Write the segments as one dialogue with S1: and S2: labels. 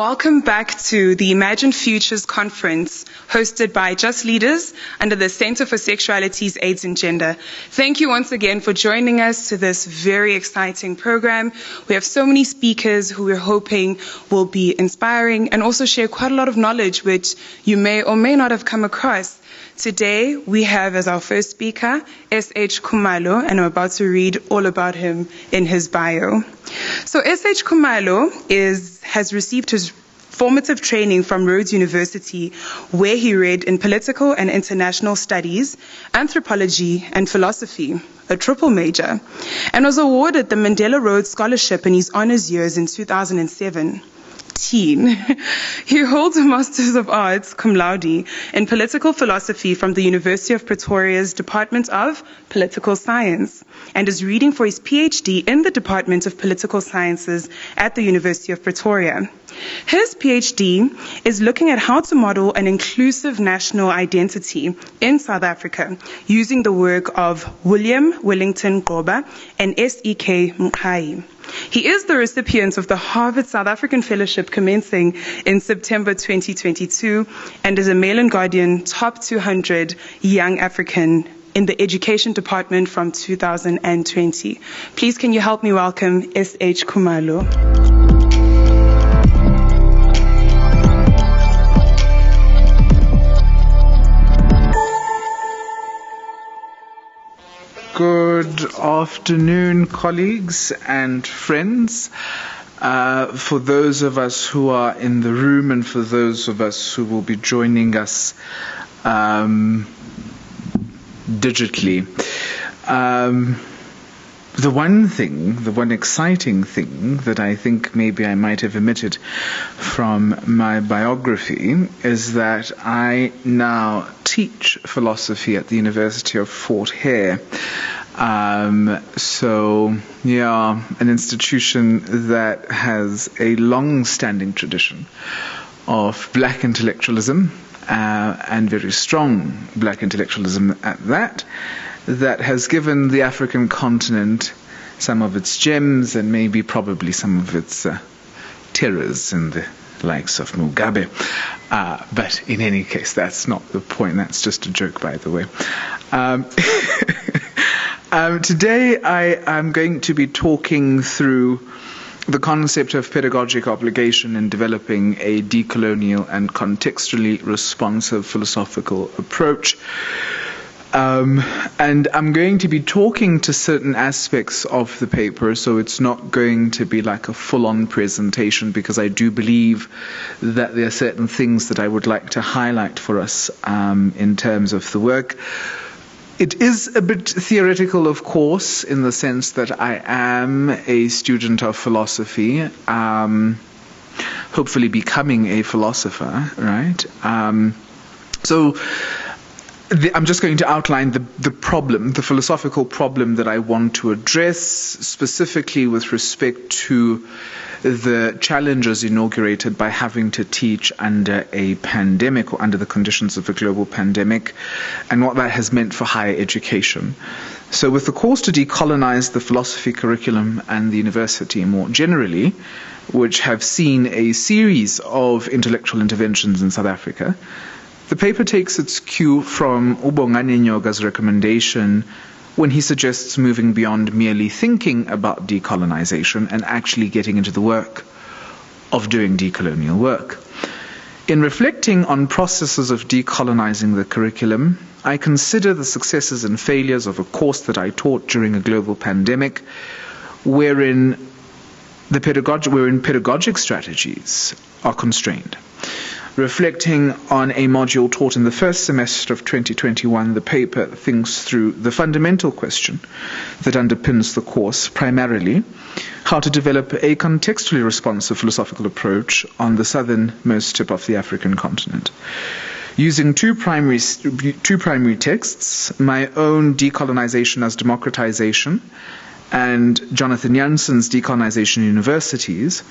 S1: welcome back to the Imagine Futures Conference hosted by Just Leaders under the Center for Sexualities, AIDS and Gender. Thank you once again for joining us to this very exciting program. We have so many speakers who we're hoping will be inspiring and also share quite a lot of knowledge which you may or may not have come across. Today, we have as our first speaker, S.H. Kumalo, and I'm about to read all about him in his bio. So S.H. Kumalo has received his formative training from Rhodes University, where he read in political and international studies, anthropology, and philosophy, a triple major, and was awarded the Mandela Rhodes Scholarship in his honors years in 2007. He holds a Master's of Arts, cum laude, in political philosophy from the University of Pretoria's Department of Political Science and is reading for his PhD in the Department of Political Sciences at the University of Pretoria. His PhD is looking at how to model an inclusive national identity in South Africa using the work of William Wellington Gqoba and S.E.K. Mqhayi. He is the recipient of the Harvard South African Fellowship commencing in September 2022 and is a Mail and Guardian Top 200 Young African in the Education Department from 2020. Please can you help me welcome S.H. Kumalo.
S2: Good afternoon, colleagues and friends. For those of us who are in the room and for those of us who will be joining us digitally. The one exciting thing that I think maybe I might have omitted from my biography is that I now teach philosophy at the University of Fort Hare. An institution that has a long-standing tradition of black intellectualism and very strong black intellectualism at that has given the African continent some of its gems and maybe probably some of its terrors in the likes of Mugabe. But in any case, that's not the point. That's just a joke, by the way. Today I am going to be talking through the concept of pedagogic obligation in developing a decolonial and contextually responsive philosophical approach. And I'm going to be talking to certain aspects of the paper, so it's not going to be like a full-on presentation because I do believe that there are certain things that I would like to highlight for us in terms of the work. It is a bit theoretical, of course, in the sense that I am a student of philosophy, hopefully becoming a philosopher, right? I'm just going to outline the problem, the philosophical problem that I want to address, specifically with respect to the challenges inaugurated by having to teach under a pandemic or under the conditions of a global pandemic and what that has meant for higher education. So with the calls to decolonize the philosophy curriculum and the university more generally, which have seen a series of intellectual interventions in South Africa, the paper takes its cue from Ubongani Nyoga's recommendation when he suggests moving beyond merely thinking about decolonization and actually getting into the work of doing decolonial work. In reflecting on processes of decolonizing the curriculum, I consider the successes and failures of a course that I taught during a global pandemic, wherein pedagogic strategies are constrained. Reflecting on a module taught in the first semester of 2021, the paper thinks through the fundamental question that underpins the course, primarily how to develop a contextually responsive philosophical approach on the southernmost tip of the African continent. Using two primary texts, my own Decolonization as Democratization and Jonathan Janssen's Decolonization in Universities,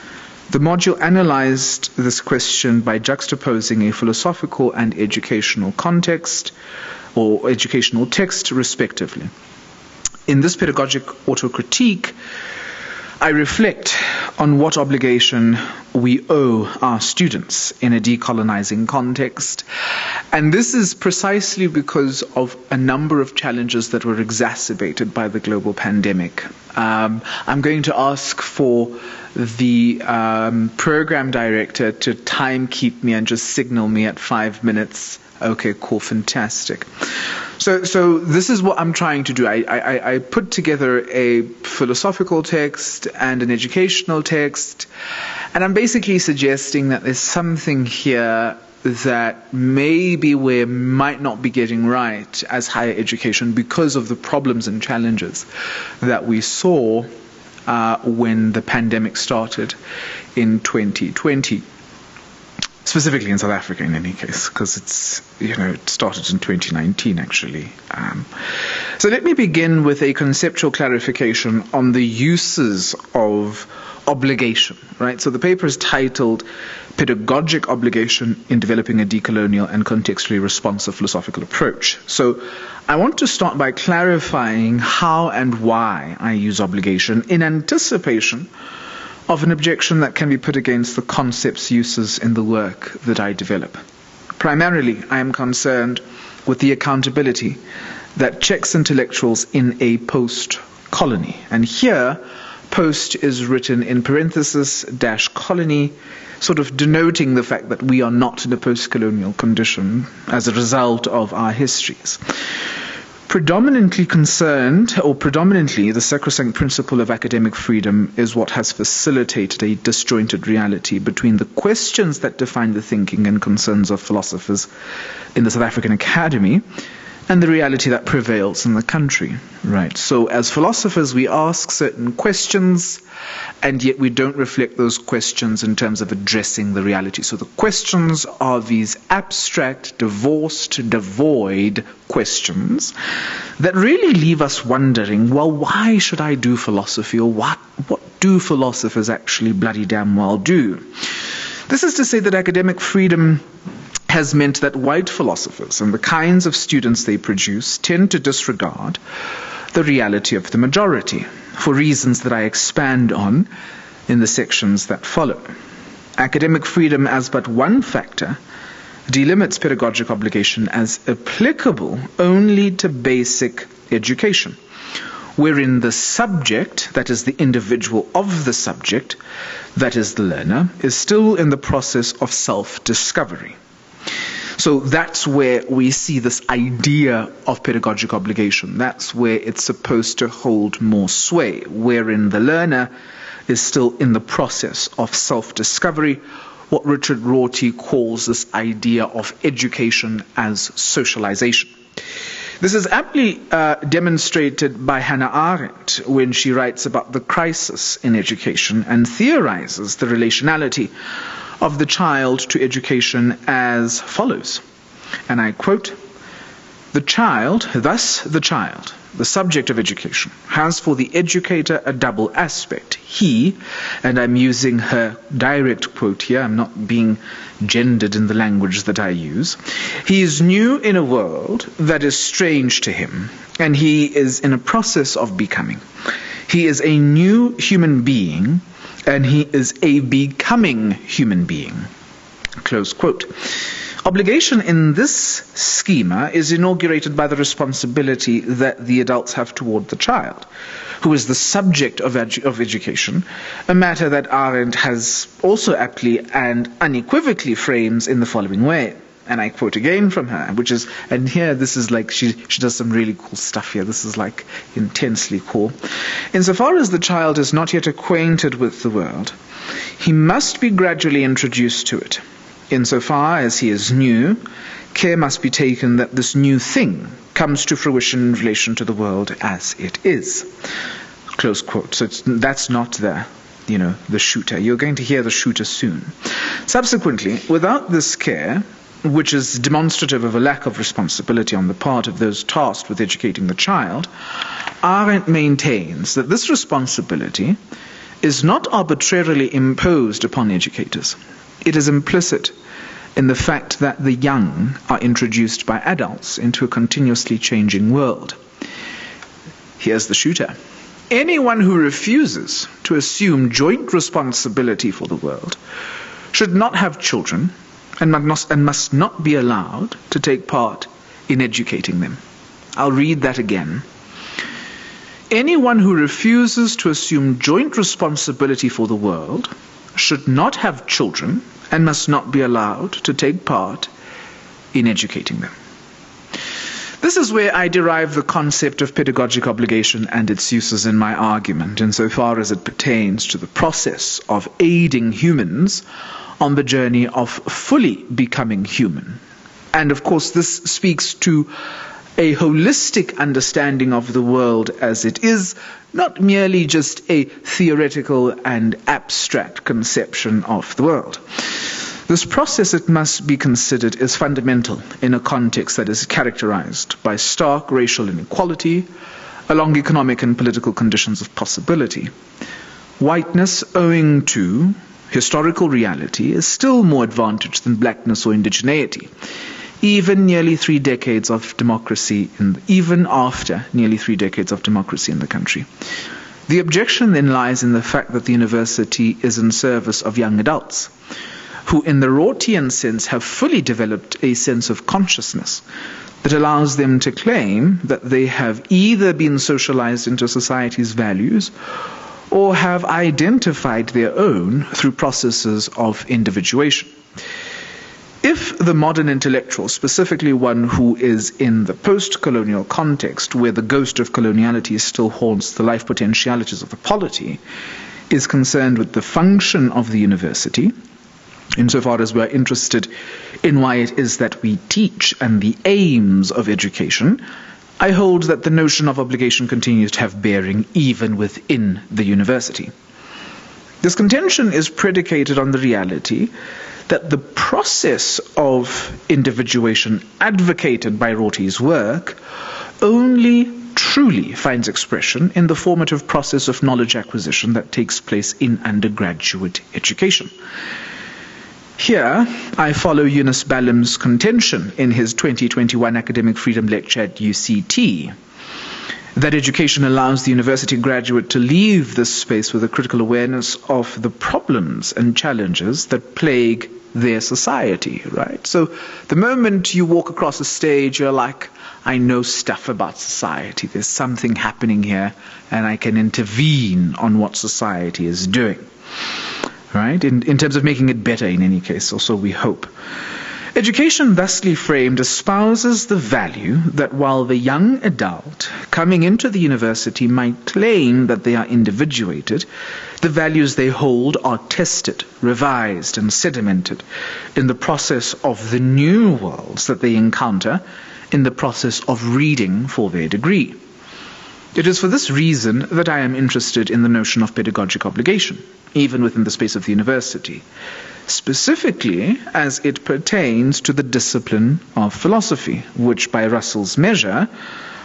S2: the module analyzed this question by juxtaposing a philosophical and educational context or educational text, respectively. In this pedagogic autocritique, I reflect on what obligation we owe our students in a decolonizing context. And this is precisely because of a number of challenges that were exacerbated by the global pandemic. I'm going to ask for the program director to time keep me and just signal me at 5 minutes. Okay, cool, fantastic. So this is what I'm trying to do. I put together a philosophical text and an educational text, and I'm basically suggesting that there's something here that maybe we might not be getting right as higher education because of the problems and challenges that we saw when the pandemic started in 2020. Specifically in South Africa, in any case, because it started in 2019, actually. So let me begin with a conceptual clarification on the uses of obligation, right? So the paper is titled Pedagogic Obligation in Developing a Decolonial and Contextually Responsive Philosophical Approach. So I want to start by clarifying how and why I use obligation in anticipation of an objection that can be put against the concept's uses in the work that I develop. Primarily, I am concerned with the accountability that checks intellectuals in a post-colony. And here, post is written in parenthesis -colony, sort of denoting the fact that we are not in a post-colonial condition as a result of our histories. Predominantly, the sacrosanct principle of academic freedom is what has facilitated a disjointed reality between the questions that define the thinking and concerns of philosophers in the South African Academy and the reality that prevails in the country, right? So as philosophers, we ask certain questions, and yet we don't reflect those questions in terms of addressing the reality. So the questions are these abstract, divorced, devoid questions that really leave us wondering, well, why should I do philosophy, or what do philosophers actually bloody damn well do? This is to say that academic freedom has meant that white philosophers and the kinds of students they produce tend to disregard the reality of the majority, for reasons that I expand on in the sections that follow. Academic freedom as but one factor delimits pedagogic obligation as applicable only to basic education, wherein the subject, that is the individual of the subject, that is the learner, is still in the process of self-discovery. So that's where we see this idea of pedagogic obligation. That's where it's supposed to hold more sway, wherein the learner is still in the process of self-discovery, what Richard Rorty calls this idea of education as socialization. This is aptly demonstrated by Hannah Arendt when she writes about the crisis in education and theorizes the relationality of the child to education as follows, and I quote, "The child, the subject of education, has for the educator a double aspect. He," and I'm using her direct quote here, I'm not being gendered in the language that I use, "he is new in a world that is strange to him, and he is in a process of becoming. He is a new human being, and he is a becoming human being." Close quote. Obligation in this schema is inaugurated by the responsibility that the adults have toward the child, who is the subject of education, a matter that Arendt has also aptly and unequivocally frames in the following way. And I quote again from her, which is, and here this is like, she does some really cool stuff here. This is like intensely cool. "Insofar as the child is not yet acquainted with the world, he must be gradually introduced to it. Insofar as he is new, care must be taken that this new thing comes to fruition in relation to the world as it is." Close quote. So that's not the shooter. You're going to hear the shooter soon. Subsequently, without this care, which is demonstrative of a lack of responsibility on the part of those tasked with educating the child, Arendt maintains that this responsibility is not arbitrarily imposed upon educators. It is implicit in the fact that the young are introduced by adults into a continuously changing world. Here's the shooter. Anyone who refuses to assume joint responsibility for the world should not have children and must not be allowed to take part in educating them. I'll read that again. Anyone who refuses to assume joint responsibility for the world should not have children and must not be allowed to take part in educating them. This is where I derive the concept of pedagogic obligation and its uses in my argument, insofar as it pertains to the process of aiding humans on the journey of fully becoming human. And of course, this speaks to a holistic understanding of the world as it is, not merely just a theoretical and abstract conception of the world. This process, it must be considered, is fundamental in a context that is characterized by stark racial inequality along economic and political conditions of possibility. Whiteness, owing to historical reality, is still more advantaged than blackness or indigeneity, even after nearly 3 decades of democracy in the country. The objection then lies in the fact that the university is in service of young adults, who in the Rortian sense have fully developed a sense of consciousness that allows them to claim that they have either been socialized into society's values or have identified their own through processes of individuation. If the modern intellectual, specifically one who is in the post-colonial context where the ghost of coloniality still haunts the life potentialities of the polity, is concerned with the function of the university, insofar as we are interested in why it is that we teach and the aims of education, I hold that the notion of obligation continues to have bearing even within the university. This contention is predicated on the reality that the process of individuation advocated by Rorty's work only truly finds expression in the formative process of knowledge acquisition that takes place in undergraduate education. Here, I follow Eunice Ballam's contention in his 2021 Academic Freedom Lecture at UCT, that education allows the university graduate to leave this space with a critical awareness of the problems and challenges that plague their society, right? So the moment you walk across a stage, you're like, I know stuff about society. There's something happening here, and I can intervene on what society is doing. Right? In terms of making it better in any case, or so we hope. Education thusly framed espouses the value that while the young adult coming into the university might claim that they are individuated, the values they hold are tested, revised, and sedimented in the process of the new worlds that they encounter in the process of reading for their degree. It is for this reason that I am interested in the notion of pedagogic obligation, even within the space of the university, specifically as it pertains to the discipline of philosophy, which by Russell's measure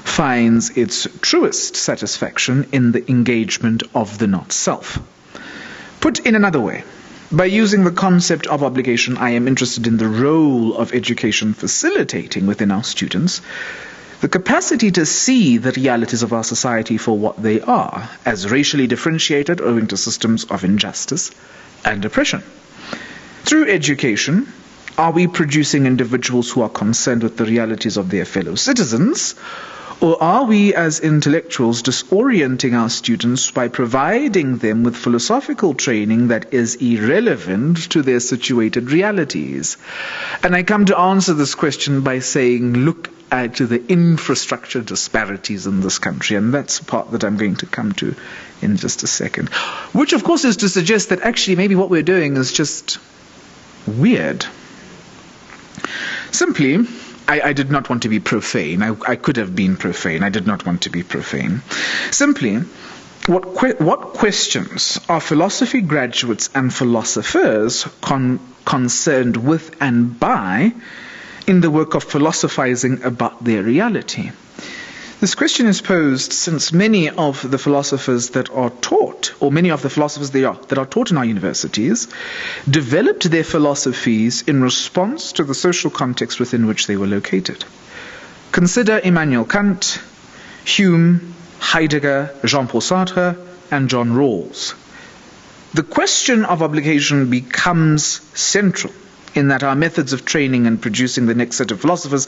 S2: finds its truest satisfaction in the engagement of the not-self. Put in another way, by using the concept of obligation, I am interested in the role of education facilitating within our students the capacity to see the realities of our society for what they are, as racially differentiated owing to systems of injustice and oppression. Through education, are we producing individuals who are concerned with the realities of their fellow citizens, or are we as intellectuals disorienting our students by providing them with philosophical training that is irrelevant to their situated realities? And I come to answer this question by saying, look at the infrastructure disparities in this country, and that's the part that I'm going to come to in just a second. Which, of course, is to suggest that actually maybe what we're doing is just weird. Simply, I did not want to be profane. I could have been profane. I did not want to be profane. Simply, what questions are philosophy graduates and philosophers concerned with and by in the work of philosophizing about their reality? This question is posed since many of the philosophers that are taught, or many of the philosophers that are taught in our universities, developed their philosophies in response to the social context within which they were located. Consider Immanuel Kant, Hume, Heidegger, Jean-Paul Sartre, and John Rawls. The question of obligation becomes central in that our methods of training and producing the next set of philosophers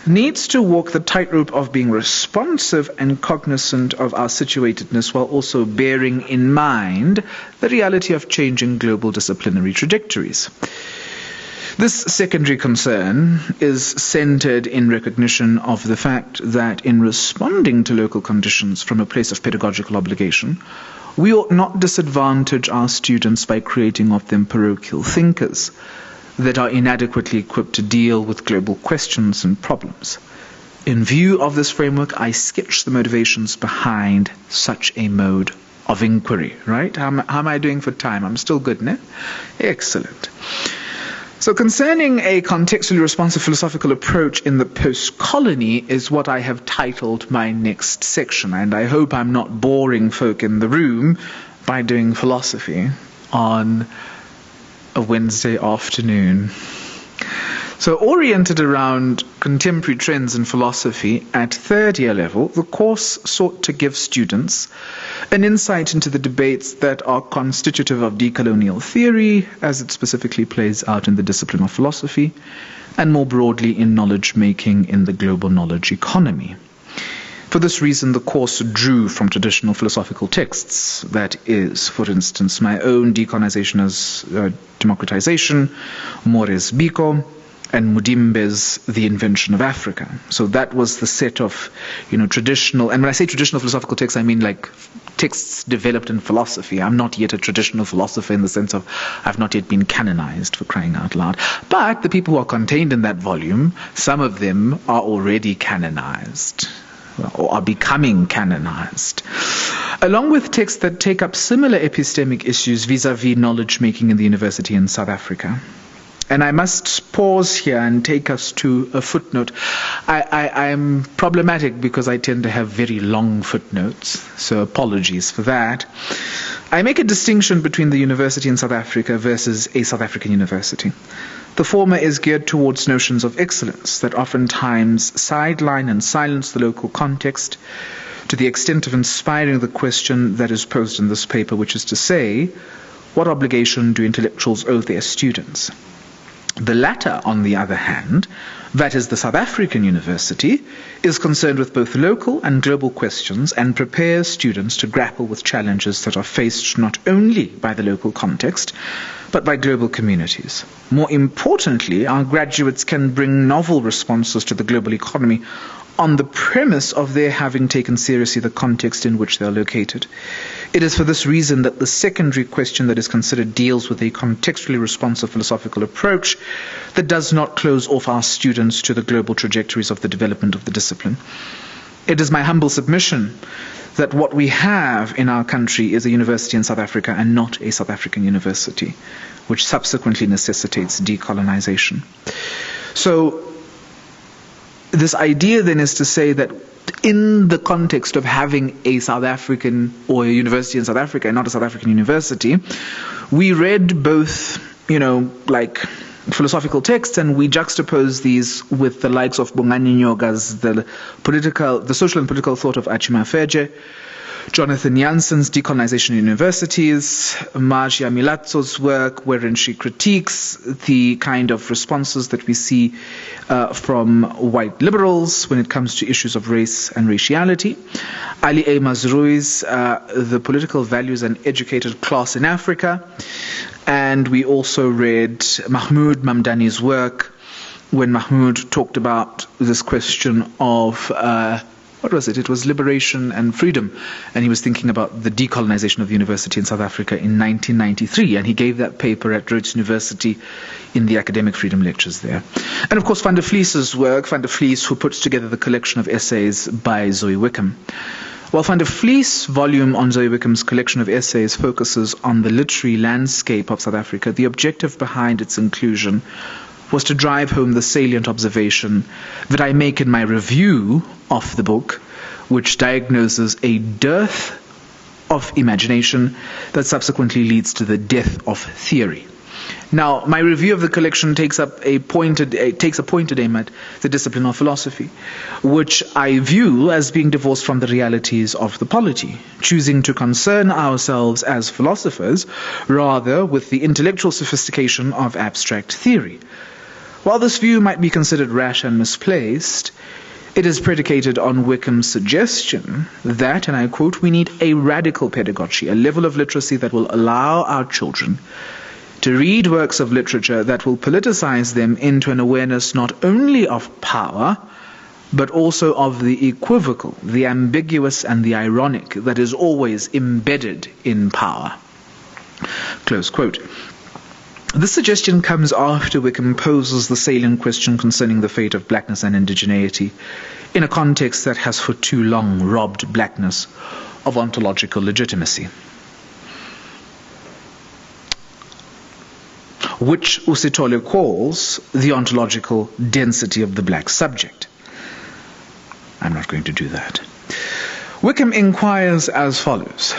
S2: needs to walk the tightrope of being responsive and cognizant of our situatedness while also bearing in mind the reality of changing global disciplinary trajectories. This secondary concern is centered in recognition of the fact that in responding to local conditions from a place of pedagogical obligation, we ought not disadvantage our students by creating of them parochial thinkers that are inadequately equipped to deal with global questions and problems. In view of this framework, I sketch the motivations behind such a mode of inquiry, right? How am I doing for time? I'm still good, ne? Excellent. So concerning a contextually responsive philosophical approach in the post-colony is what I have titled my next section, and I hope I'm not boring folk in the room by doing philosophy on a Wednesday afternoon. So oriented around contemporary trends in philosophy at third year level, the course sought to give students an insight into the debates that are constitutive of decolonial theory as it specifically plays out in the discipline of philosophy and more broadly in knowledge making in the global knowledge economy. For this reason, the course drew from traditional philosophical texts, that is, for instance, my own Decolonization as Democratization, Mores Biko, and Mudimbe's The Invention of Africa. So that was the set of, traditional, and when I say traditional philosophical texts, I mean like texts developed in philosophy. I'm not yet a traditional philosopher in the sense of I've not yet been canonized, for crying out loud. But the people who are contained in that volume, some of them are already canonized, or are becoming canonized, along with texts that take up similar epistemic issues vis-à-vis knowledge making in the university in South Africa. And I must pause here and take us to a footnote. I'm problematic because I tend to have very long footnotes, so apologies for that. I make a distinction between the university in South Africa versus a South African university. The former is geared towards notions of excellence that oftentimes sideline and silence the local context to the extent of inspiring the question that is posed in this paper, which is to say, what obligation do intellectuals owe their students? The latter, on the other hand, that is the South African university, is concerned with both local and global questions and prepares students to grapple with challenges that are faced not only by the local context, but by global communities. More importantly, our graduates can bring novel responses to the global economy on the premise of their having taken seriously the context in which they are located. It is for this reason that the secondary question that is considered deals with a contextually responsive philosophical approach that does not close off our students to the global trajectories of the development of the discipline. It is my humble submission that what we have in our country is a university in South Africa and not a South African university, which subsequently necessitates decolonization. So this idea then is to say that in the context of having a South African or a university in South Africa and not a South African university, we read both, like philosophical texts, and we juxtapose these with the likes of Bongani Nyoga's the social and political thought of Achima Feje, Jonathan Janssen's Decolonization Universities, Marcia Milazzo's work wherein she critiques the kind of responses that we see from white liberals when it comes to issues of race and raciality. Ali A. Mazroui's The Political Values and Educated Class in Africa. And we also read Mahmoud Mamdani's work when Mahmoud talked about this question of what was it? It was liberation and freedom. And he was thinking about the decolonization of the university in South Africa in 1993. And he gave that paper at Rhodes University in the academic freedom lectures there. And of course, Van der Vlies's work, Van der Vlies, who puts together the collection of essays by Zoe Wickham. While Van der Vlies' volume on Zoe Wickham's collection of essays focuses on the literary landscape of South Africa, the objective behind its inclusion was to drive home the salient observation that I make in my review of the book, which diagnoses a dearth of imagination that subsequently leads to the death of theory. Now, my review of the collection takes a pointed aim at the discipline of philosophy, which I view as being divorced from the realities of the polity, choosing to concern ourselves as philosophers rather with the intellectual sophistication of abstract theory. While this view might be considered rash and misplaced, it is predicated on Wickham's suggestion that, and I quote, "we need a radical pedagogy, a level of literacy that will allow our children to read works of literature that will politicize them into an awareness not only of power, but also of the equivocal, the ambiguous, and the ironic that is always embedded in power." Close quote. This suggestion comes after Wickham poses the salient question concerning the fate of blackness and indigeneity in a context that has for too long robbed blackness of ontological legitimacy, which Usitole calls the ontological density of the black subject. I'm not going to do that. Wickham inquires as follows,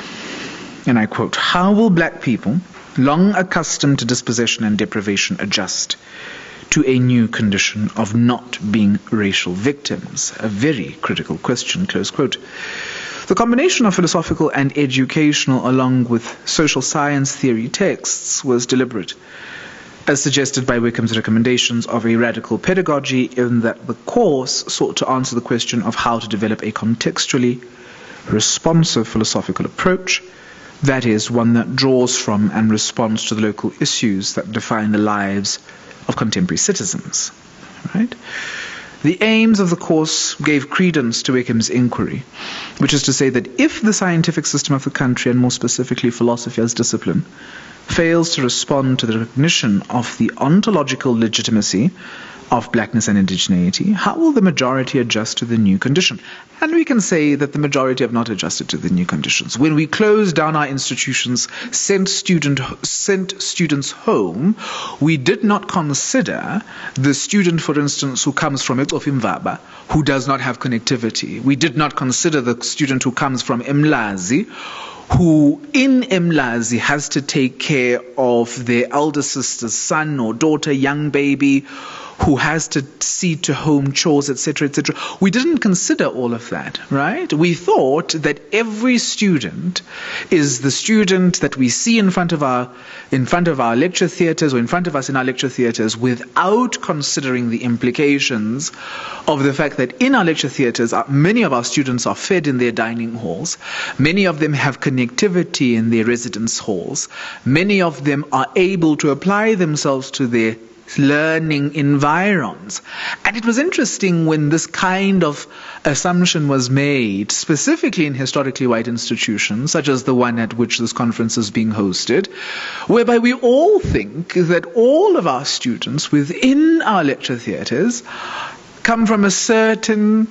S2: and I quote, "How will black people, long accustomed to dispossession and deprivation, adjust to a new condition of not being racial victims?" A very critical question, close quote. The combination of philosophical and educational along with social science theory texts was deliberate, as suggested by Wickham's recommendations of a radical pedagogy, in that the course sought to answer the question of how to develop a contextually responsive philosophical approach, that is, one that draws from and responds to the local issues that define the lives of contemporary citizens. Right? The aims of the course gave credence to Wickham's inquiry, which is to say that if the scientific system of the country, and more specifically philosophy as discipline, fails to respond to the recognition of the ontological legitimacy of blackness and indigeneity, how will the majority adjust to the new condition? And we can say that the majority have not adjusted to the new conditions. When we closed down our institutions, sent students home, we did not consider the student, for instance, who comes from Etsofimvaba, who does not have connectivity. We did not consider the student who comes from Mlazi, who in Mlazi has to take care of their elder sister's son or daughter, young baby, who has to see to home chores, etc., etc. We didn't consider all of that, right? We thought that every student is the student that we see in front of our lecture theatres, or in front of us in our lecture theatres, without considering the implications of the fact that in our lecture theatres, many of our students are fed in their dining halls. Many of them have connectivity in their residence halls. Many of them are able to apply themselves to their learning environs. And it was interesting when this kind of assumption was made, specifically in historically white institutions, such as the one at which this conference is being hosted, whereby we all think that all of our students within our lecture theatres come from a certain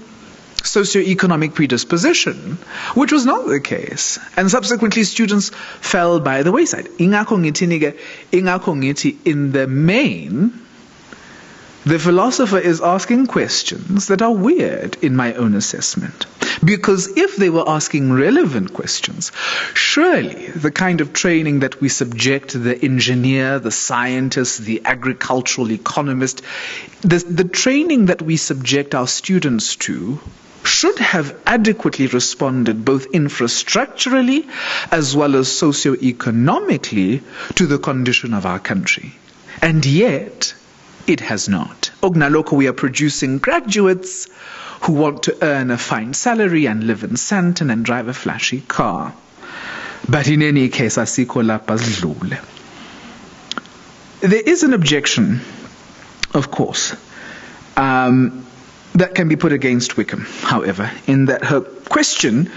S2: socioeconomic predisposition, which was not the case. And subsequently, students fell by the wayside. In the main, the philosopher is asking questions that are weird in my own assessment. Because if they were asking relevant questions, surely the kind of training that we subject the engineer, the scientist, the agricultural economist, the training that we subject our students to should have adequately responded both infrastructurally as well as socioeconomically to the condition of our country. And yet, it has not. Ognaloko, we are producing graduates who want to earn a fine salary and live in Sandton and drive a flashy car. But in any case, asikho lapha sidlule. There is an objection, of course, that can be put against Wickham, however, in that her question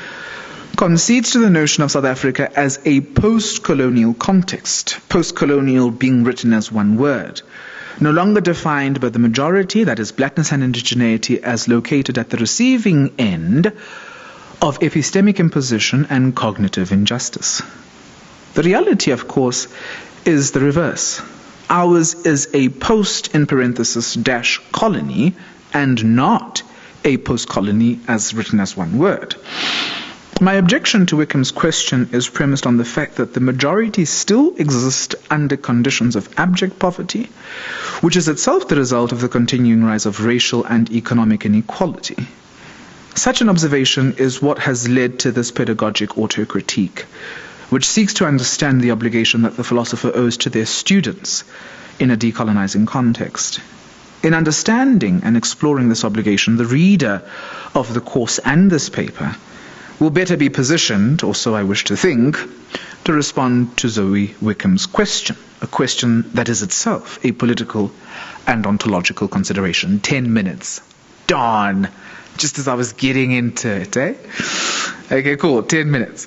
S2: concedes to the notion of South Africa as a post-colonial context, post-colonial being written as one word, no longer defined by the majority, that is blackness and indigeneity, as located at the receiving end of epistemic imposition and cognitive injustice. The reality, of course, is the reverse. Ours is a post, in parenthesis, dash colony, and not a post-colony as written as one word. My objection to Wickham's question is premised on the fact that the majority still exist under conditions of abject poverty, which is itself the result of the continuing rise of racial and economic inequality. Such an observation is what has led to this pedagogic autocritique, which seeks to understand the obligation that the philosopher owes to their students in a decolonizing context. In understanding and exploring this obligation, the reader of the course and this paper will better be positioned, or so I wish to think, to respond to Zoe Wickham's question, a question that is itself a political and ontological consideration. 10 minutes. Darn. Just as I was getting into it, eh? Okay, cool. 10 minutes.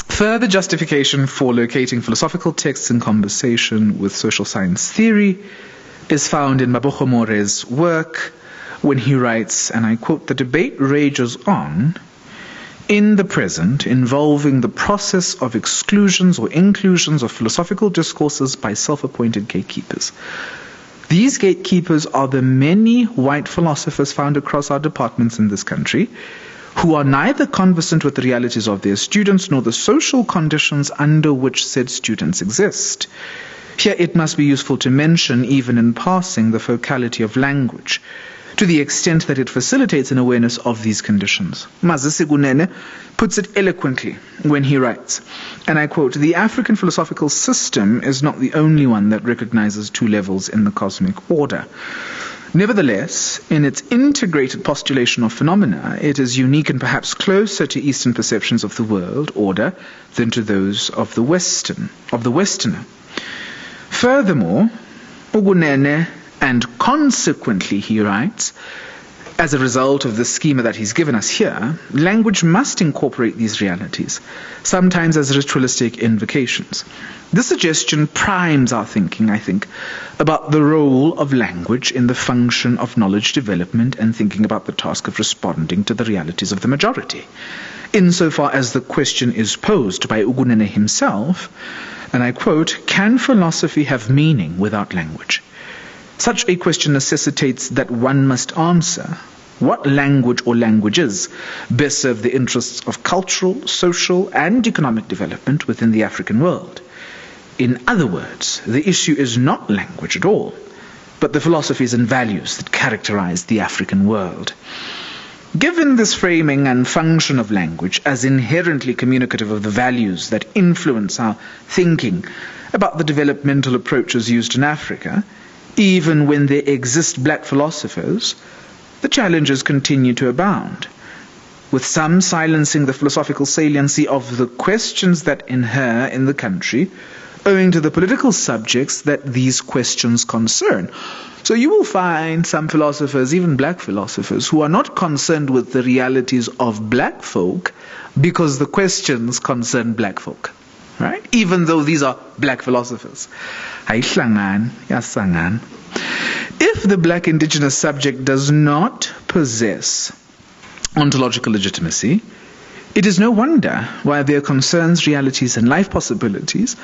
S2: Further justification for locating philosophical texts in conversation with social science theory is found in Mabogo More's work when he writes, and I quote, "The debate rages on in the present involving the process of exclusions or inclusions of philosophical discourses by self-appointed gatekeepers. These gatekeepers are the many white philosophers found across our departments in this country who are neither conversant with the realities of their students nor the social conditions under which said students exist. Here it must be useful to mention, even in passing, the focality of language, to the extent that it facilitates an awareness of these conditions." Mazisi Kunene puts it eloquently when he writes, and I quote, "The African philosophical system is not the only one that recognizes two levels in the cosmic order. Nevertheless, in its integrated postulation of phenomena, it is unique and perhaps closer to Eastern perceptions of the world order than to those of the Westerner. Furthermore, Ugunene, and consequently, he writes, as a result of the schema that he's given us here, language must incorporate these realities, sometimes as ritualistic invocations. This suggestion primes our thinking, I think, about the role of language in the function of knowledge development and thinking about the task of responding to the realities of the majority. Insofar as the question is posed by Ugunene himself, and I quote, "Can philosophy have meaning without language? Such a question necessitates that one must answer what language or languages best serve the interests of cultural, social, and economic development within the African world. In other words, the issue is not language at all, but the philosophies and values that characterize the African world." Given this framing and function of language as inherently communicative of the values that influence our thinking about the developmental approaches used in Africa, even when there exist black philosophers, the challenges continue to abound, with some silencing the philosophical saliency of the questions that inhere in the country, owing to the political subjects that these questions concern. So you will find some philosophers, even black philosophers, who are not concerned with the realities of black folk because the questions concern black folk. Right? Even though these are black philosophers. If the black indigenous subject does not possess ontological legitimacy, it is no wonder why their concerns, realities, and life possibilities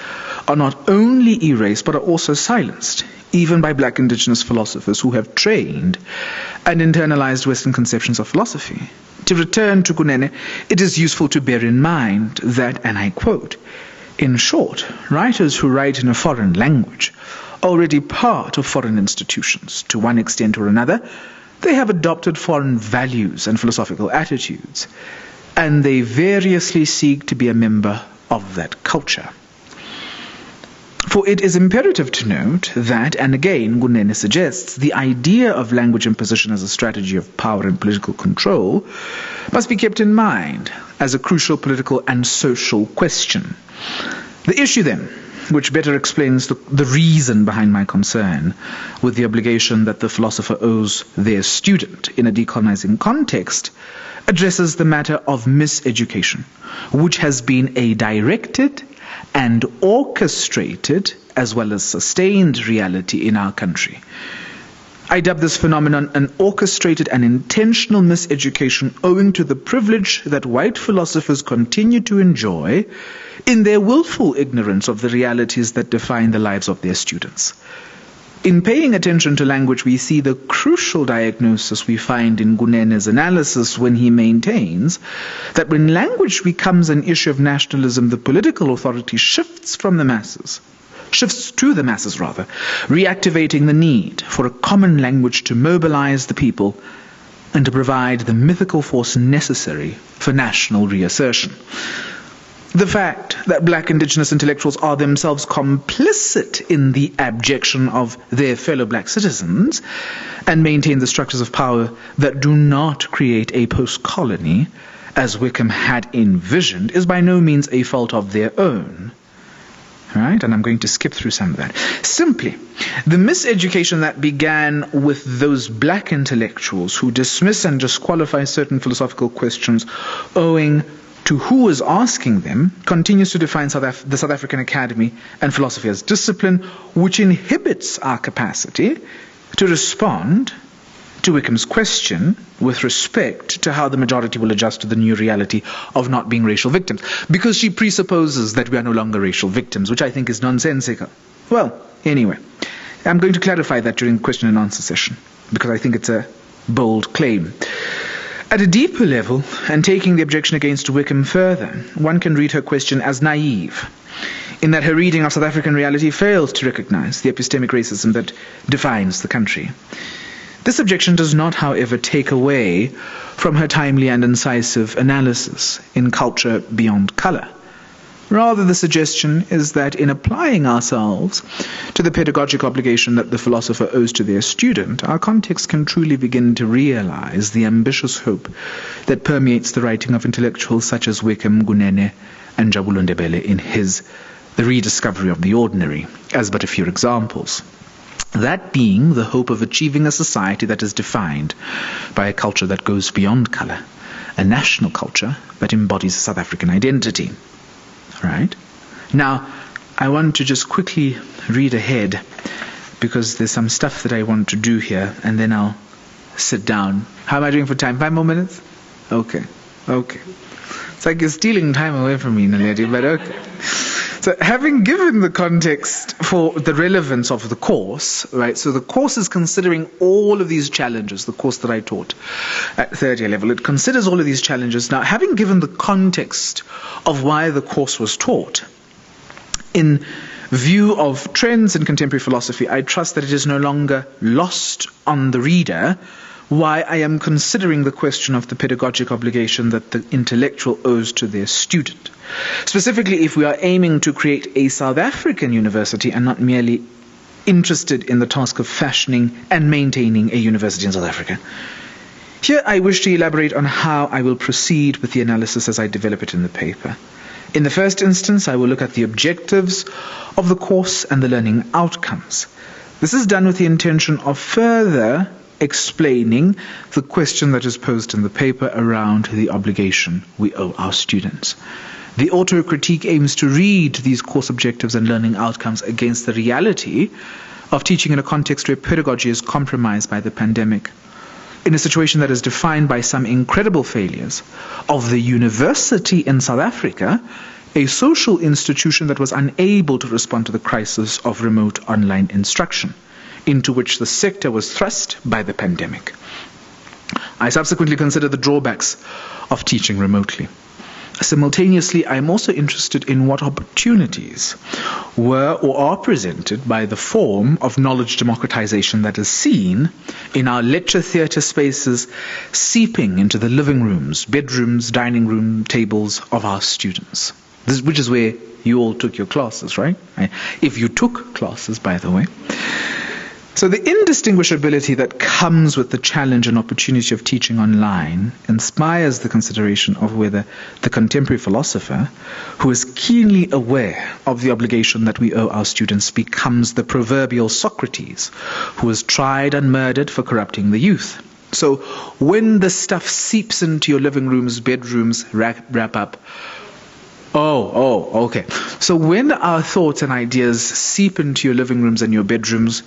S2: are not only erased but are also silenced, even by black indigenous philosophers who have trained and internalized Western conceptions of philosophy. To return to Kunene, it is useful to bear in mind that, and I quote, "In short, writers who write in a foreign language are already part of foreign institutions. To one extent or another, they have adopted foreign values and philosophical attitudes, and they variously seek to be a member of that culture." For it is imperative to note that, and again Kunene suggests, the idea of language imposition as a strategy of power and political control must be kept in mind as a crucial political and social question. The issue then, which better explains the reason behind my concern with the obligation that the philosopher owes their student in a decolonizing context, addresses the matter of miseducation, which has been a directed and orchestrated as well as sustained reality in our country. I dub this phenomenon an orchestrated and intentional miseducation owing to the privilege that white philosophers continue to enjoy in their willful ignorance of the realities that define the lives of their students. In paying attention to language, we see the crucial diagnosis we find in Gunene's analysis when he maintains that when language becomes an issue of nationalism, the political authority shifts to the masses, reactivating the need for a common language to mobilize the people and to provide the mythical force necessary for national reassertion. The fact that black indigenous intellectuals are themselves complicit in the abjection of their fellow black citizens and maintain the structures of power that do not create a post-colony, as Wickham had envisioned, is by no means a fault of their own. Right? And I'm going to skip through some of that. Simply, the miseducation that began with those black intellectuals who dismiss and disqualify certain philosophical questions owing to who is asking them continues to define the South African Academy and philosophy as discipline, which inhibits our capacity to respond to Wickham's question with respect to how the majority will adjust to the new reality of not being racial victims, because she presupposes that we are no longer racial victims, which I think is nonsensical. Well, anyway, I'm going to clarify that during the question and answer session, because I think it's a bold claim. At a deeper level, and taking the objection against Wickham further, one can read her question as naive, in that her reading of South African reality fails to recognize the epistemic racism that defines the country. This objection does not, however, take away from her timely and incisive analysis in Culture Beyond Color. Rather, the suggestion is that in applying ourselves to the pedagogic obligation that the philosopher owes to their student, our context can truly begin to realize the ambitious hope that permeates the writing of intellectuals such as Wickham, Gunene, and Jabulo Ndebele in his The Rediscovery of the Ordinary, as but a few examples. That being the hope of achieving a society that is defined by a culture that goes beyond color, a national culture that embodies a South African identity. Right? Now, I want to just quickly read ahead because there's some stuff that I want to do here, and then I'll sit down. How am I doing for time? 5 more minutes? Okay. It's like you're stealing time away from me, Naledi, but okay. So having given the context for the relevance of the course, right? So the course is considering all of these challenges, the course that I taught at third year level. It considers all of these challenges. Now, having given the context of why the course was taught, in view of trends in contemporary philosophy, I trust that it is no longer lost on the reader why I am considering the question of the pedagogic obligation that the intellectual owes to their student. Specifically, if we are aiming to create a South African university and not merely interested in the task of fashioning and maintaining a university in South Africa. Here I wish to elaborate on how I will proceed with the analysis as I develop it in the paper. In the first instance, I will look at the objectives of the course and the learning outcomes. This is done with the intention of further explaining the question that is posed in the paper around the obligation we owe our students. The auto-critique aims to read these course objectives and learning outcomes against the reality of teaching in a context where pedagogy is compromised by the pandemic. In a situation that is defined by some incredible failures of the university in South Africa, a social institution that was unable to respond to the crisis of remote online instruction, into which the sector was thrust by the pandemic. I subsequently consider the drawbacks of teaching remotely. Simultaneously, I am also interested in what opportunities were or are presented by the form of knowledge democratization that is seen in our lecture theatre spaces seeping into the living rooms, bedrooms, dining room tables of our students. Which is where you all took your classes, right? If you took classes, by the way. So the indistinguishability that comes with the challenge and opportunity of teaching online inspires the consideration of whether the contemporary philosopher, who is keenly aware of the obligation that we owe our students, becomes the proverbial Socrates, who is tried and murdered for corrupting the youth. So when the stuff seeps into your living rooms, bedrooms, wrap up, okay. So when our thoughts and ideas seep into your living rooms and your bedrooms,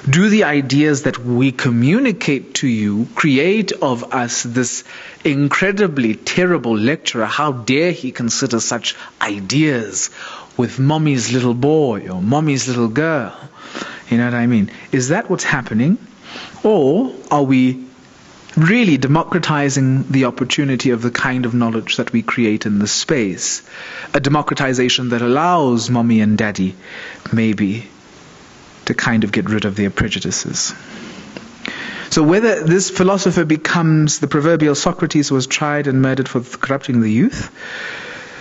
S2: do the ideas that we communicate to you create of us this incredibly terrible lecturer? How dare he consider such ideas with mommy's little boy or mommy's little girl? You know what I mean? Is that what's happening? Or are we really democratizing the opportunity of the kind of knowledge that we create in the space? A democratization that allows mommy and daddy, maybe, to kind of get rid of their prejudices. So whether this philosopher becomes the proverbial Socrates who was tried and murdered for corrupting the youth,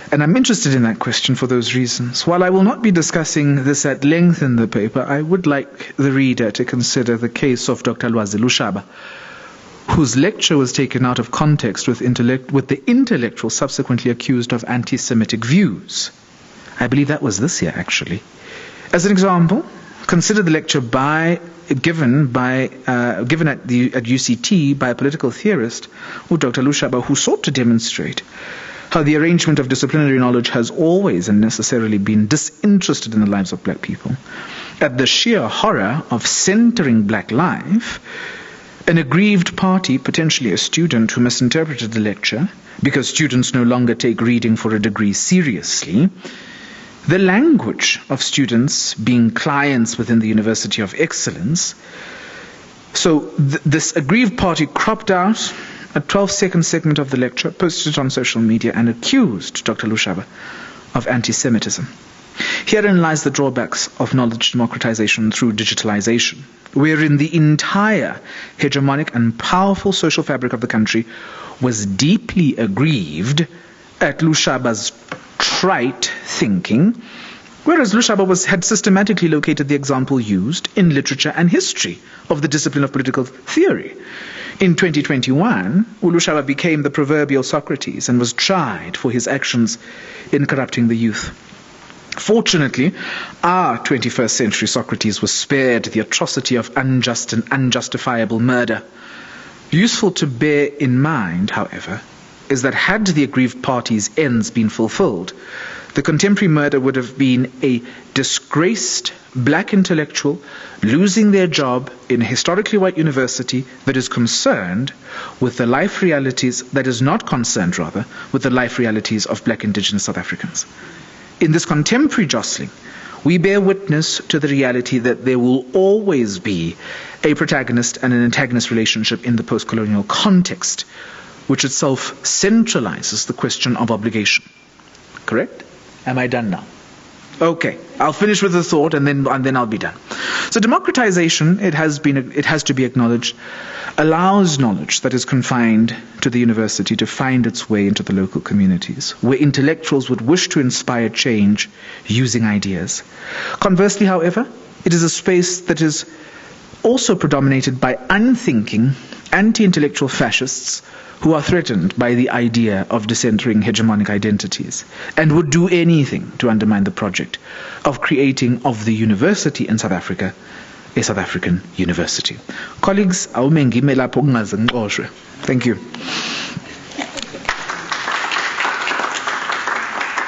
S2: and I'm interested in that question for those reasons. While I will not be discussing this at length in the paper, I would like the reader to consider the case of Dr. Lwazi Lushaba, whose lecture was taken out of context with the intellectual subsequently accused of anti-Semitic views. I believe that was this year, actually. As an example, consider the lecture given at UCT by a political theorist, Dr. Lushaba, who sought to demonstrate how the arrangement of disciplinary knowledge has always and necessarily been disinterested in the lives of black people. At the sheer horror of centering black life, an aggrieved party, potentially a student who misinterpreted the lecture, because students no longer take reading for a degree seriously, the language of students being clients within the University of Excellence. So this aggrieved party cropped out a 12-second segment of the lecture, posted it on social media, and accused Dr. Lushaba of anti-Semitism. Herein lies the drawbacks of knowledge democratization through digitalization, wherein the entire hegemonic and powerful social fabric of the country was deeply aggrieved at Lushaba's trite thinking, whereas Lushaba had systematically located the example used in literature and history of the discipline of political theory. In 2021, Lushaba became the proverbial Socrates and was tried for his actions in corrupting the youth. Fortunately, our 21st century Socrates was spared the atrocity of unjust and unjustifiable murder. Useful to bear in mind, however, is that had the aggrieved party's ends been fulfilled, the contemporary murder would have been a disgraced black intellectual losing their job in a historically white university that is concerned with the life realities, that is not concerned rather, with the life realities of black indigenous South Africans. In this contemporary jostling, we bear witness to the reality that there will always be a protagonist and an antagonist relationship in the post-colonial context, which itself centralizes the question of obligation. Correct? Am I done now? Okay, I'll finish with the thought and then I'll be done. So democratization, it has to be acknowledged, allows knowledge that is confined to the university to find its way into the local communities, where intellectuals would wish to inspire change using ideas. Conversely, however, it is a space that is also predominated by unthinking, anti-intellectual fascists who are threatened by the idea of decentering hegemonic identities and would do anything to undermine the project of creating of the university in South Africa a South African university. Colleagues, thank you.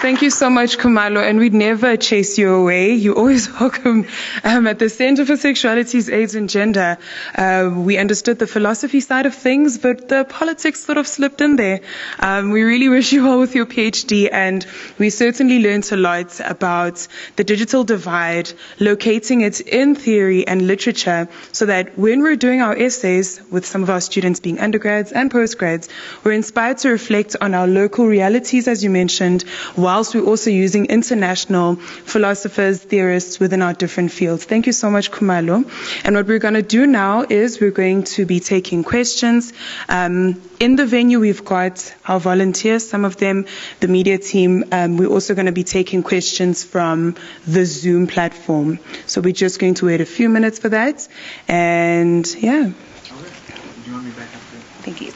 S1: Thank you so much, Kumalo, and we'd never chase you away. You're always welcome at the Center for Sexualities, AIDS and Gender. We understood the philosophy side of things, but the politics sort of slipped in there. We really wish you well with your PhD, and we certainly learned a lot about the digital divide, locating it in theory and literature, so that when we're doing our essays, with some of our students being undergrads and postgrads, we're inspired to reflect on our local realities, as you mentioned, whilst we're also using international philosophers, theorists within our different fields. Thank you so much, Kumalo. And what we're going to do now is we're going to be taking questions. In the venue, we've got our volunteers, some of them, the media team. We're also going to be taking questions from the Zoom platform. So we're just going to wait a few minutes for that. And yeah.
S2: Do you want me back up there?
S1: Thank you.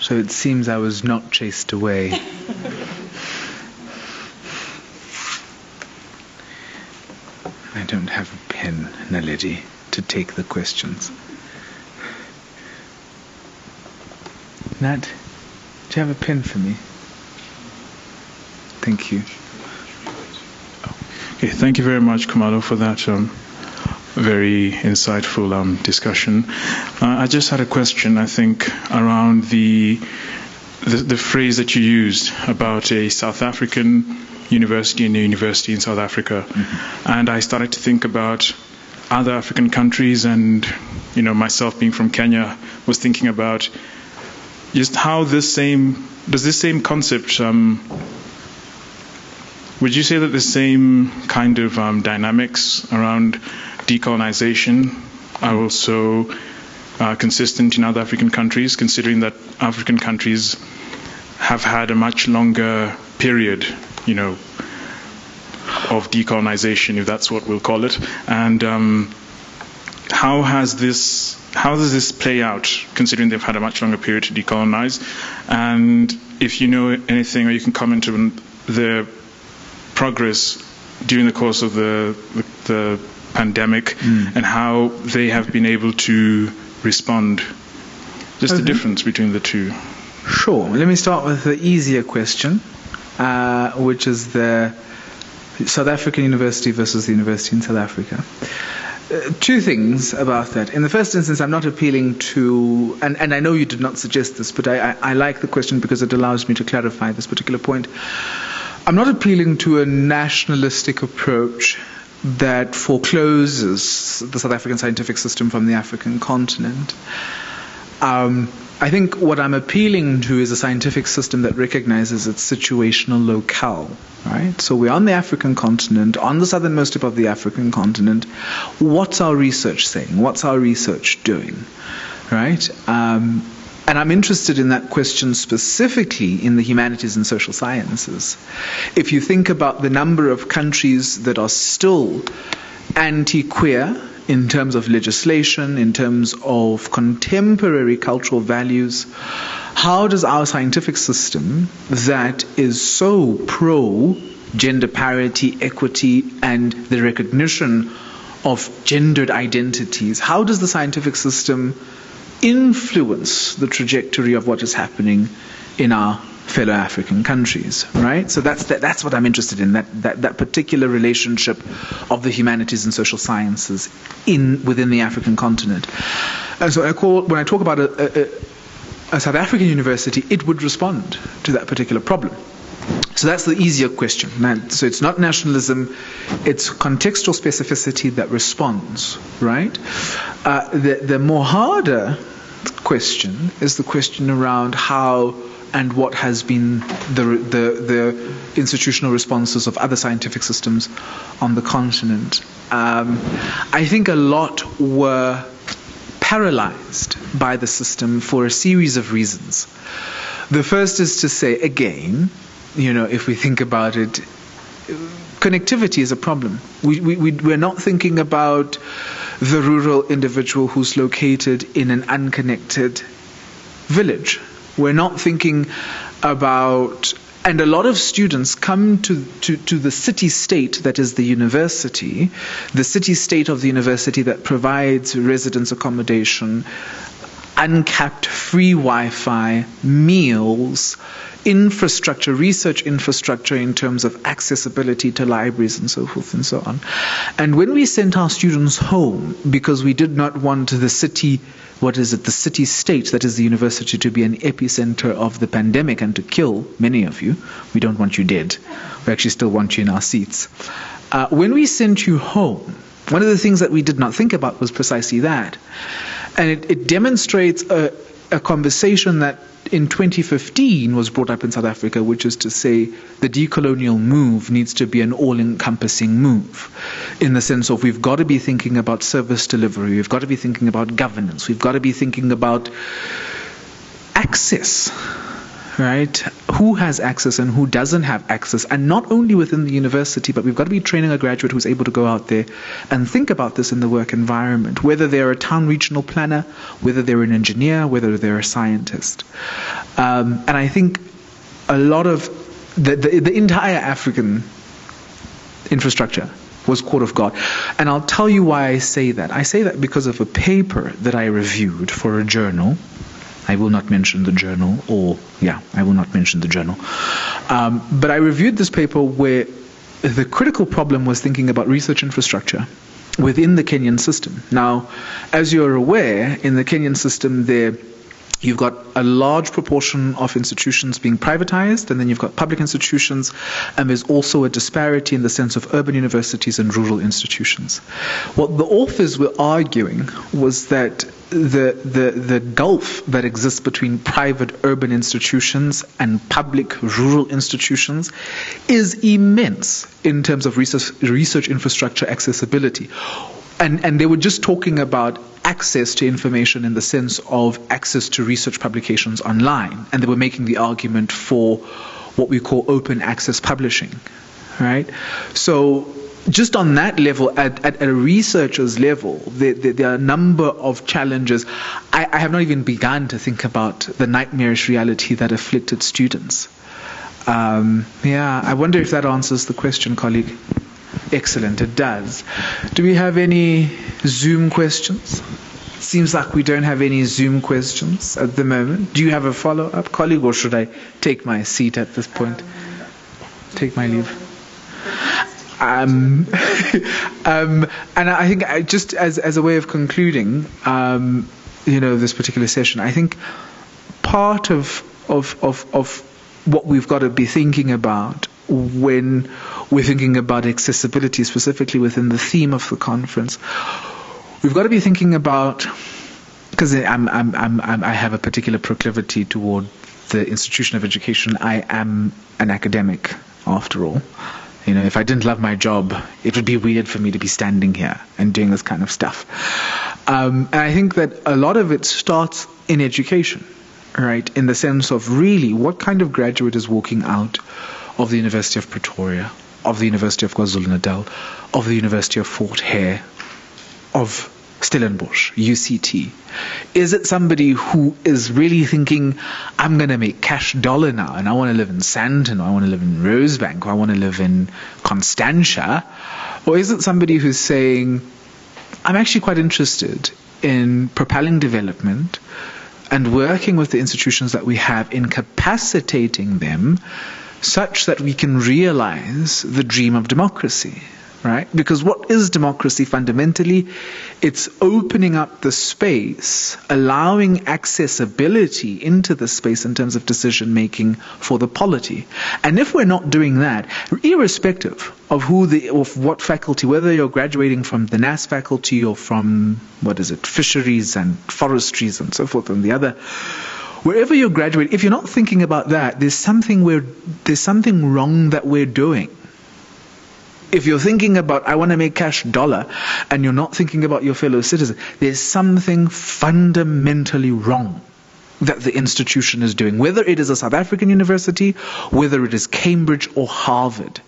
S2: So it seems I was not chased away. I don't have a pen, Naledi, to take the questions. Nat, do you have a pen for me? Thank you.
S3: Okay, thank you very much, Kumalo, for that very insightful discussion. I just had a question, I think, around the phrase that you used about a South African university and a university in South Africa. And I started to think about other African countries, and myself being from Kenya was thinking about just how this same concept, would you say that the same kind of dynamics around decolonization are also consistent in other African countries, considering that African countries have had a much longer period, of decolonization, if that's what we'll call it, and how does this play out, considering they've had a much longer period to decolonize? And if you know anything, or you can comment on the progress during the course of the pandemic, and how they have been able to respond. Just the difference between the two.
S2: Sure. Let me start with the easier question, which is the South African university versus the university in South Africa. Two things about that. In the first instance, I'm not appealing to, and I know you did not suggest this, but I like the question because it allows me to clarify this particular point. I'm not appealing to a nationalistic approach that forecloses the South African scientific system from the African continent. I think what I'm appealing to is a scientific system that recognizes its situational locale, right? So we're on the African continent, on the southernmost tip of the African continent. What's our research saying? What's our research doing, right? And I'm interested in that question specifically in the humanities and social sciences. If you think about the number of countries that are still anti-queer in terms of legislation, in terms of contemporary cultural values, how does our scientific system that is so pro gender parity, equity, and the recognition of gendered identities, how does the scientific system influence the trajectory of what is happening in our fellow African countries, right? So that's what I'm interested in, that particular relationship of the humanities and social sciences within the African continent. And so when I talk about a South African university, it would respond to that particular problem. So that's the easier question. So it's not nationalism, it's contextual specificity that responds, right? The more harder question is the question around how and what has been the institutional responses of other scientific systems on the continent. I think a lot were paralyzed by the system for a series of reasons. The first is to say, again, if we think about it, connectivity is a problem. We're not thinking about the rural individual who's located in an unconnected village. We're not thinking about, and a lot of students come to the city-state that is the university, the city-state of the university that provides residence accommodation, uncapped free Wi-Fi, meals, infrastructure, research infrastructure in terms of accessibility to libraries and so forth and so on. And when we sent our students home because we did not want the city, the city-state that is the university to be an epicenter of the pandemic and to kill many of you, we don't want you dead. We actually still want you in our seats. When we sent you home, one of the things that we did not think about was precisely that. And it demonstrates a conversation that in 2015 was brought up in South Africa, which is to say the decolonial move needs to be an all-encompassing move in the sense of we've got to be thinking about service delivery, we've got to be thinking about governance, we've got to be thinking about access, right? Who has access and who doesn't have access, and not only within the university, but we've got to be training a graduate who's able to go out there and think about this in the work environment, whether they're a town regional planner, whether they're an engineer, whether they're a scientist. And I think a lot of the entire African infrastructure was caught off guard. And I'll tell you why I say that. I say that because of a paper that I reviewed for a journal. I will not mention the journal, but I reviewed this paper where the critical problem was thinking about research infrastructure within the Kenyan system. Now, as you're aware, in the Kenyan system, there You've got a large proportion of institutions being privatized, and then you've got public institutions, and there's also a disparity in the sense of urban universities and rural institutions. What the authors were arguing was that the gulf that exists between private urban institutions and public rural institutions is immense in terms of research infrastructure accessibility. And they were just talking about access to information in the sense of access to research publications online. And they were making the argument for what we call open access publishing, right? So just on that level, at a researcher's level, there are a number of challenges. I have not even begun to think about the nightmarish reality that afflicted students. I wonder if that answers the question, colleague. Excellent, it does. Do we have any Zoom questions? Seems like we don't have any Zoom questions at the moment. Do you have a follow-up, colleague, or should I take my seat at this point? Take my leave? And I think just as a way of concluding, this particular session, I think part of what we've got to be thinking about when we're thinking about accessibility, specifically within the theme of the conference, we've got to be thinking about, because I have a particular proclivity toward the institution of education. I am an academic, after all. If I didn't love my job, it would be weird for me to be standing here and doing this kind of stuff. And I think that a lot of it starts in education, right? In the sense of really what kind of graduate is walking out of the University of Pretoria, of the University of KwaZulu-Natal, of the University of Fort Hare, of Stellenbosch, UCT? Is it somebody who is really thinking, I'm going to make cash dollar now, and I want to live in Sandton, or I want to live in Rosebank, or I want to live in Constantia? Or is it somebody who's saying, I'm actually quite interested in propelling development and working with the institutions that we have, incapacitating them such that we can realize the dream of democracy, right? Because what is democracy fundamentally? It's opening up the space, allowing accessibility into the space in terms of decision making for the polity. And if we're not doing that, irrespective of what faculty, whether you're graduating from the NAS faculty or from, fisheries and forestries and so forth and the other, wherever you're graduating, if you're not thinking about that, there's something wrong that we're doing. If you're thinking about, I want to make cash dollar, and you're not thinking about your fellow citizen, there's something fundamentally wrong that the institution is doing, whether it is a South African university, whether it is Cambridge or Harvard.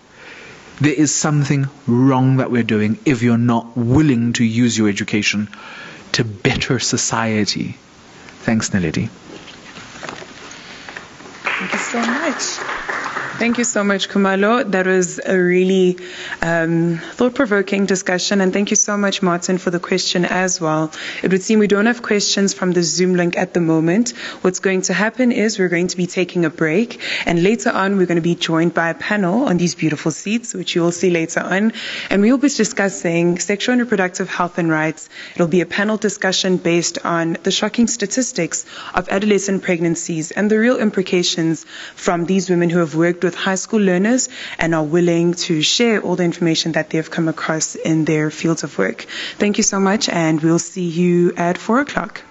S2: There is something wrong that we're doing if you're not willing to use your education to better society. Thanks, Naledi.
S1: Thank you so much. Thank you so much, Kumalo. That was a really thought-provoking discussion, and thank you so much, Martin, for the question as well. It would seem we don't have questions from the Zoom link at the moment. What's going to happen is we're going to be taking a break, and later on we're going to be joined by a panel on these beautiful seats, which you will see later on, and we will be discussing sexual and reproductive health and rights. It'll be a panel discussion based on the shocking statistics of adolescent pregnancies and the real implications from these women who have worked with high school learners and are willing to share all the information that they've come across in their fields of work. Thank you so much, and we'll see you at 4 o'clock.